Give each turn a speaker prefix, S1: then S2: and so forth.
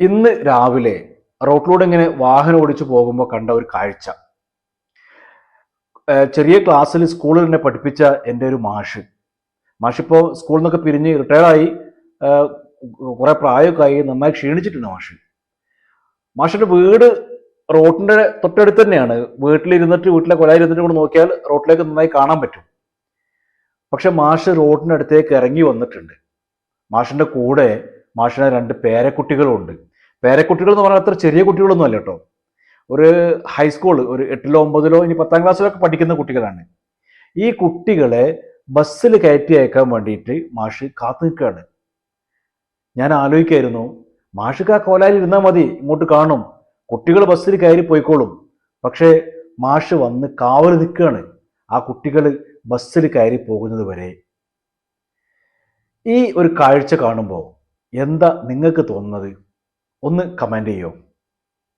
S1: ഇന്ന് രാവിലെ റോട്ടിലൂടെ ഇങ്ങനെ വാഹനം ഓടിച്ചു പോകുമ്പോൾ കണ്ട ഒരു കാഴ്ച. ചെറിയ ക്ലാസ്സിൽ സ്കൂളിൽ എന്നെ പഠിപ്പിച്ച എൻ്റെ ഒരു മാഷിപ്പോൾ സ്കൂളിൽ നിന്നൊക്കെ പിരിഞ്ഞ് റിട്ടയർഡായി. കുറെ പ്രായമൊക്കെ ആയി, നന്നായി ക്ഷീണിച്ചിട്ടുണ്ട് മാഷിന്റെ വീട് റോഡിന്റെ തൊട്ടടുത്ത് തന്നെയാണ്. വീട്ടിലെ കൊലായിരുന്നിട്ട് കൂടെ നോക്കിയാൽ റോഡിലേക്ക് നന്നായി കാണാൻ പറ്റും. പക്ഷെ മാഷ് റോഡിന്റെ അടുത്തേക്ക് ഇറങ്ങി വന്നിട്ടുണ്ട്. മാഷിന്റെ കൂടെ മാഷിന് രണ്ട് പേരക്കുട്ടികളുണ്ട്. പേരക്കുട്ടികൾ എന്ന് പറഞ്ഞാൽ അത്ര ചെറിയ കുട്ടികളൊന്നും അല്ല കേട്ടോ. ഒരു ഹൈസ്കൂൾ, ഒരു 8ലോ 9ലോ ഇനി 10ാം ക്ലാസ്സിലൊക്കെ പഠിക്കുന്ന കുട്ടികളാണ്. ഈ കുട്ടികളെ ബസ്സിൽ കയറ്റി അയക്കാൻ വേണ്ടിയിട്ട് മാഷ് കാത്തു നിൽക്കുകയാണ്. ഞാൻ ആലോചിക്കായിരുന്നു, മാഷിക്ക് ആ കോലായിൽ ഇരുന്നാൽ മതി, ഇങ്ങോട്ട് കാണും, കുട്ടികൾ ബസ്സിൽ കയറി പോയിക്കോളും. പക്ഷേ മാഷ് വന്ന് കാവൽ നിൽക്കുകയാണ് ആ കുട്ടികൾ ബസ്സിൽ കയറി പോകുന്നത് വരെ. ഈ ഒരു കാഴ്ച കാണുമ്പോൾ എന്താ നിങ്ങൾക്ക് തോന്നുന്നത്? ഒന്ന് കമന്റ് ചെയ്യോ.